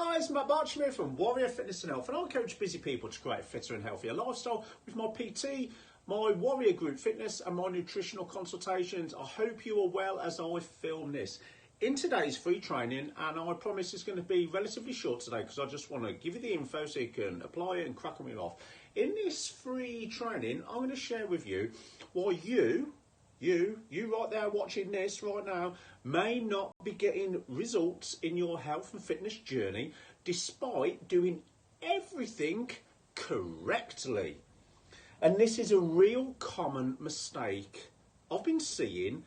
guys, Matt Bartram here from Warrior Fitness and Health, and I coach busy people to create a fitter and healthier lifestyle with my PT, my Warrior Group Fitness and my nutritional consultations. I hope you are well as I film this. In today's free training, and I promise it's going to be relatively short today because I just want to give you the info so you can apply it and crack on with it off. In this free training, I'm going to share with you why you right there watching this right now may not be getting results in your health and fitness journey despite doing everything correctly. And this is a real common mistake I've been seeing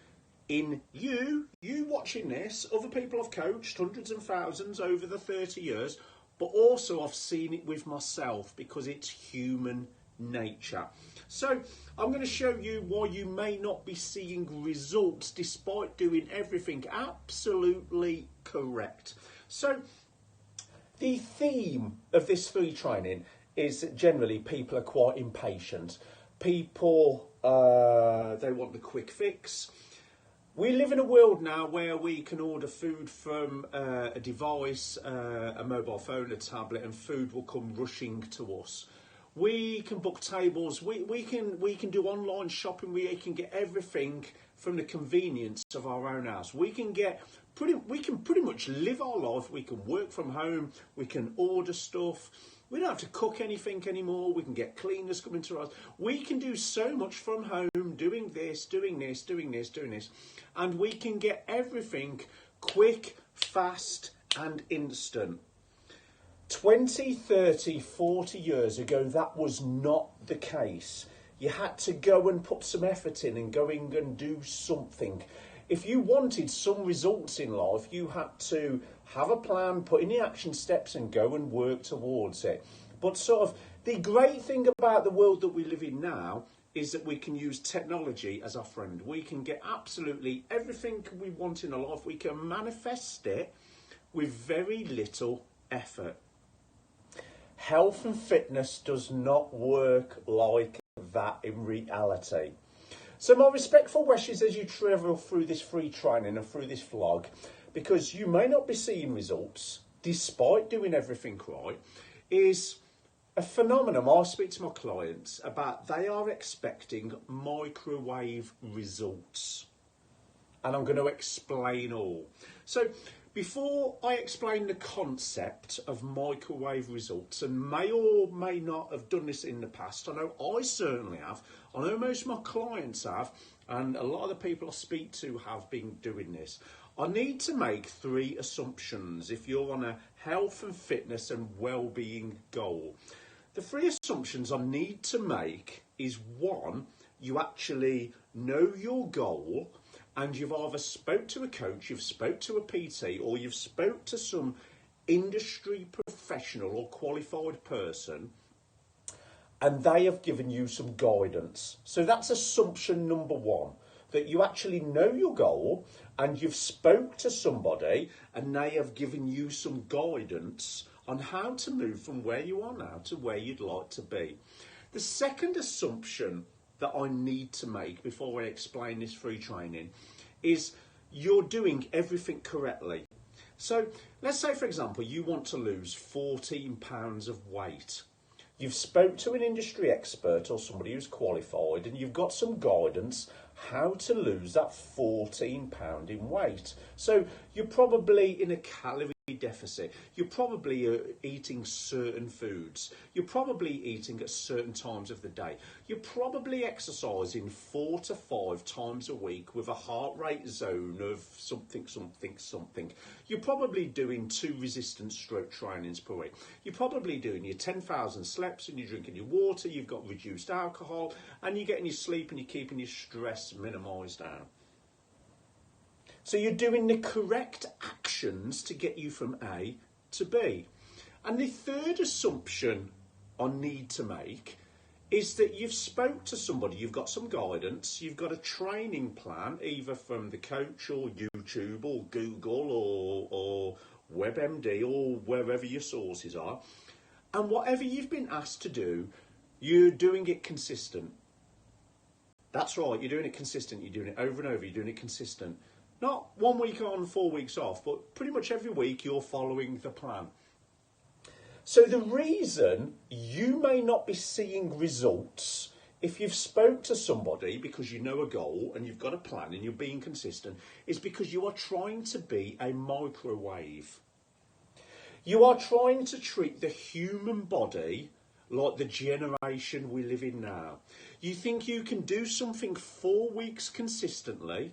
in you watching this. Other people I've coached, hundreds and thousands over the 30 years, but also I've seen it with myself because it's human nature. So I'm going to show you why you may not be seeing results despite doing everything absolutely correct. So the theme of this free training is that generally people are quite impatient. People, they want the quick fix. We live in a world now where we can order food from a device, a mobile phone, a tablet, and food will come rushing to us. We can book tables. We can do online shopping. We can get everything from the convenience of our own house. We can pretty much live our life. We can work from home. We can order stuff. We don't have to cook anything anymore. We can get cleaners coming to us. We can do so much from home, doing this, and we can get everything quick, fast, and instant. 20, 30, 40 years ago, that was not the case. You had to go and put some effort in and going and do something. If you wanted some results in life, you had to have a plan, put in the action steps and go and work towards it. But sort of the great thing about the world that we live in now is that we can use technology as our friend. We can get absolutely everything we want in our life. We can manifest it with very little effort. Health and fitness does not work like that in reality. So my respectful wishes as you travel through this free training and through this vlog, because you may not be seeing results despite doing everything right, is a phenomenon I speak to my clients about. They are expecting microwave results. And I'm going to explain all. So before I explain the concept of microwave results, and may or may not have done this in the past, I know I certainly have, I know most of my clients have, and a lot of the people I speak to have been doing this. I need to make 3 assumptions if you're on a health and fitness and well-being goal. The 3 assumptions I need to make is 1, you actually know your goal, and you've either spoke to a coach, you've spoke to a PT, or you've spoke to some industry professional or qualified person, and they have given you some guidance. So that's assumption number 1, that you actually know your goal, and you've spoke to somebody, and they have given you some guidance on how to move from where you are now to where you'd like to be. The second assumption that I need to make before I explain this free training is you're doing everything correctly. So let's say, for example, you want to lose 14 pounds of weight. You've spoke to an industry expert or somebody who's qualified, and you've got some guidance how to lose that 14 pound in weight. So you're probably in a calorie deficit. You're probably eating certain foods. You're probably eating at certain times of the day. You're probably exercising 4 to 5 times a week with a heart rate zone of something. You're probably doing 2 resistance stroke trainings per week. You're probably doing your 10,000 steps and you're drinking your water. You've got reduced alcohol and you're getting your sleep and you're keeping your stress minimised down. So you're doing the correct actions to get you from A to B. And the third assumption I need to make is that you've spoke to somebody, you've got some guidance, you've got a training plan, either from the coach or YouTube or Google or WebMD or wherever your sources are. And whatever you've been asked to do, you're doing it consistent. That's right, you're doing it consistent, you're doing it over and over, you're doing it consistent. Not 1 week on, 4 weeks off, but pretty much every week you're following the plan. So the reason you may not be seeing results if you've spoke to somebody because you know a goal and you've got a plan and you're being consistent is because you are trying to be a microwave. You are trying to treat the human body like the generation we live in now. You think you can do something 4 weeks consistently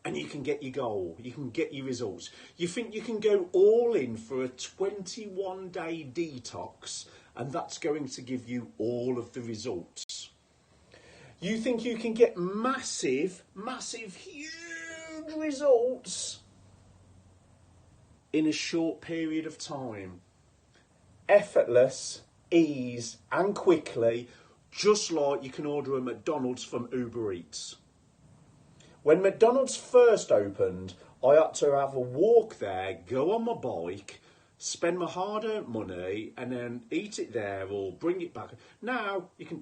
and you can get your goal, you can get your results. You think you can go all in for a 21-day detox and that's going to give you all of the results. You think you can get massive, huge results in a short period of time. Effortless, ease and quickly, just like you can order a McDonald's from Uber Eats. When McDonald's first opened, I had to have a walk there, go on my bike, spend my hard-earned money, and then eat it there or bring it back. Now you can,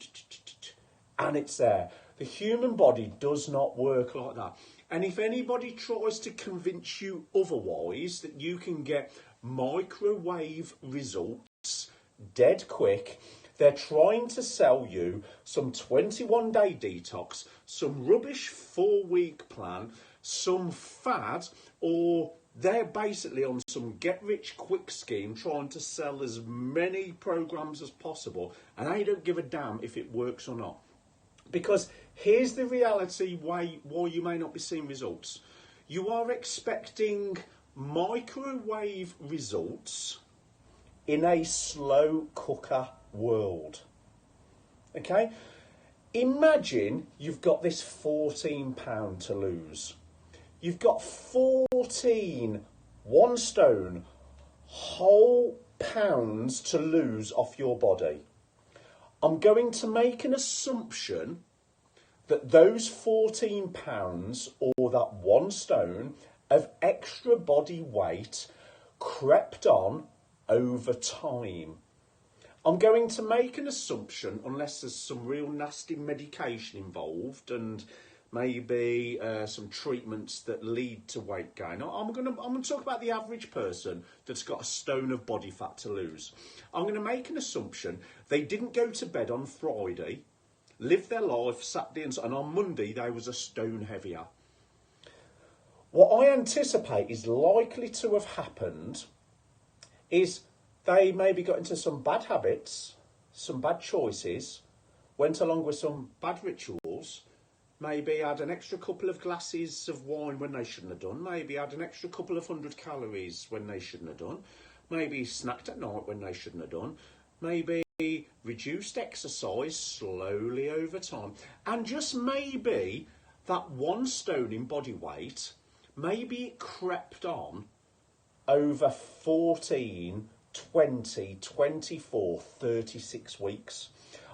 and it's there. The human body does not work like that. And if anybody tries to convince you otherwise, that you can get microwave results dead quick, they're trying to sell you some 21-day detox, some rubbish 4-week plan, some fad, or they're basically on some get-rich-quick scheme trying to sell as many programs as possible, and they don't give a damn if it works or not. Because here's the reality why you may not be seeing results. You are expecting microwave results in a slow cooker world. Okay? Imagine you've got this £14 to lose. You've got 14 1 stone whole pounds to lose off your body. I'm going to make an assumption that those £14 or that 1 stone of extra body weight crept on over time. I'm going to make an assumption, unless there's some real nasty medication involved and maybe some treatments that lead to weight gain. I'm going to talk about the average person that's got a stone of body fat to lose. I'm going to make an assumption they didn't go to bed on Friday, lived their life Saturday and on Monday they was a stone heavier. What I anticipate is likely to have happened is they maybe got into some bad habits, some bad choices, went along with some bad rituals, maybe had an extra couple of glasses of wine when they shouldn't have done, maybe had an extra couple of 100 calories when they shouldn't have done, maybe snacked at night when they shouldn't have done, maybe reduced exercise slowly over time, and just maybe that 1 stone in body weight, maybe it crept on over 14, 20, 24, 36 weeks.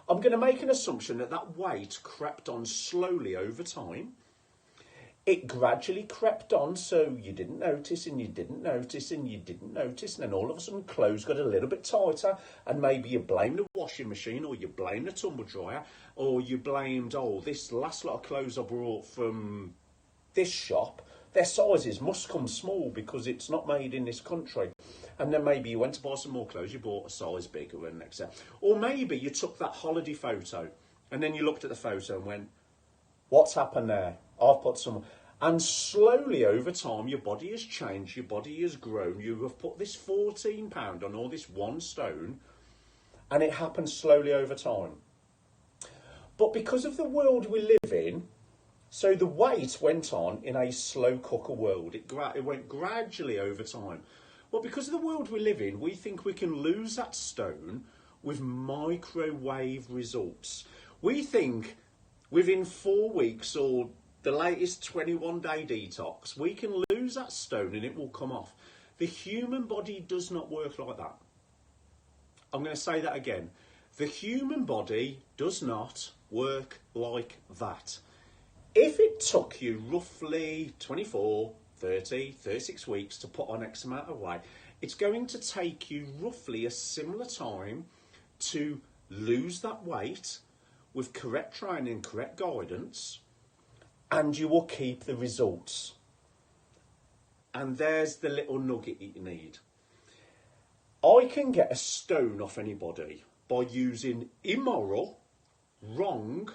I'm going to make an assumption that that weight crept on slowly over time. It gradually crept on, so you didn't notice and you didn't notice and you didn't notice, and then all of a sudden clothes got a little bit tighter, and maybe you blamed the washing machine, or you blamed the tumble dryer, or you blamed, this last lot of clothes I brought from this shop, their sizes must come small because it's not made in this country. And then maybe you went to buy some more clothes, you bought a size bigger and next. Or maybe you took that holiday photo and then you looked at the photo and went, what's happened there? I've put some... And slowly over time, your body has changed, your body has grown. You have put this £14 on all this 1 stone, and it happens slowly over time. But because of the world we live in, so the weight went on in a slow cooker world. It went gradually over time. But because of the world we live in, we think we can lose that stone with microwave results. We think within 4 weeks or the latest 21-day detox, we can lose that stone and it will come off. The human body does not work like that. I'm going to say that again. The human body does not work like that. If it took you roughly 24, 30, 36 weeks to put on X amount of weight, it's going to take you roughly a similar time to lose that weight with correct training, correct guidance, and you will keep the results. And there's the little nugget you need. I can get a stone off anybody by using immoral, wrong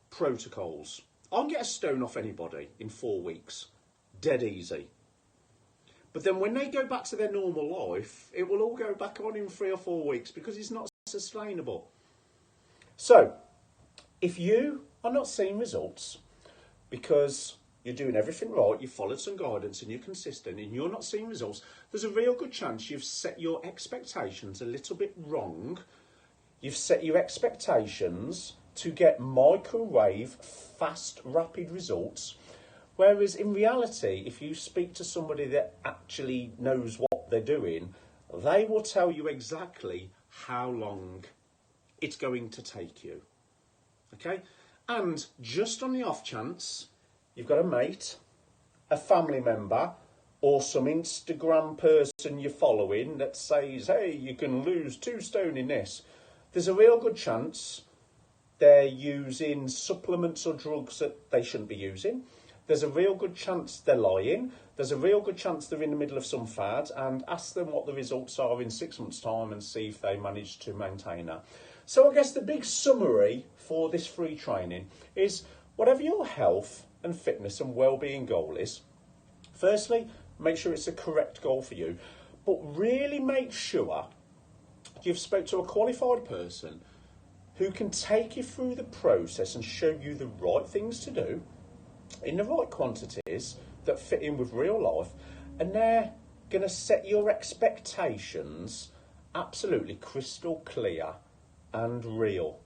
protocols. I can get a stone off anybody in 4 weeks. Dead easy. But then when they go back to their normal life, it will all go back on in 3 or 4 weeks because it's not sustainable. So, if you are not seeing results because you're doing everything right, you've followed some guidance and you're consistent and you're not seeing results, there's a real good chance you've set your expectations a little bit wrong. You've set your expectations to get microwave, fast, rapid results. Whereas in reality, if you speak to somebody that actually knows what they're doing, they will tell you exactly how long it's going to take you. Okay? And just on the off chance, you've got a mate, a family member, or some Instagram person you're following that says, hey, you can lose 2 stone in this. There's a real good chance they're using supplements or drugs that they shouldn't be using. There's a real good chance they're lying. There's a real good chance they're in the middle of some fad, and ask them what the results are in 6 months' time and see if they manage to maintain that. So I guess the big summary for this free training is whatever your health and fitness and well-being goal is, firstly, make sure it's a correct goal for you, but really make sure you've spoke to a qualified person who can take you through the process and show you the right things to do in the right quantities that fit in with real life, and they're going to set your expectations absolutely crystal clear and real.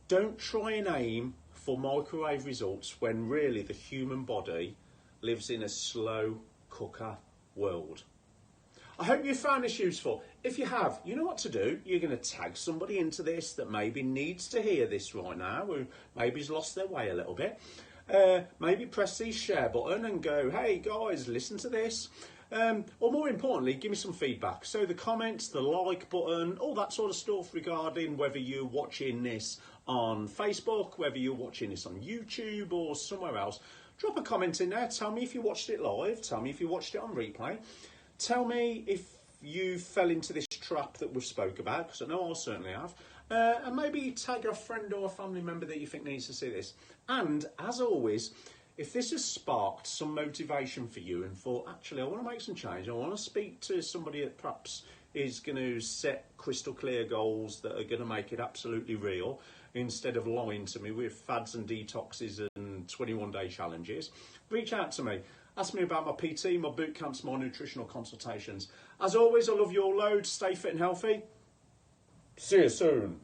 Don't try and aim for microwave results when really the human body lives in a slow cooker world. I hope you found this useful. If you have, you know what to do. You're going to tag somebody into this that maybe needs to hear this right now, who maybe's lost their way a little bit. Maybe press the share button and go, hey guys, listen to this. Or more importantly, give me some feedback. So the comments, the like button, all that sort of stuff regarding whether you're watching this on Facebook, whether you're watching this on YouTube or somewhere else. Drop a comment in there. Tell me if you watched it live. Tell me if you watched it on replay. Tell me if you fell into this trap that we've spoke about, because I know I certainly have. And maybe tag a friend or a family member that you think needs to see this. And as always, if this has sparked some motivation for you and thought, actually, I want to make some change, I want to speak to somebody that perhaps is going to set crystal clear goals that are going to make it absolutely real, instead of lying to me with fads and detoxes and 21-day challenges, reach out to me. Ask me about my PT, my boot camps, my nutritional consultations. As always, I love you all loads. Stay fit and healthy. See you soon.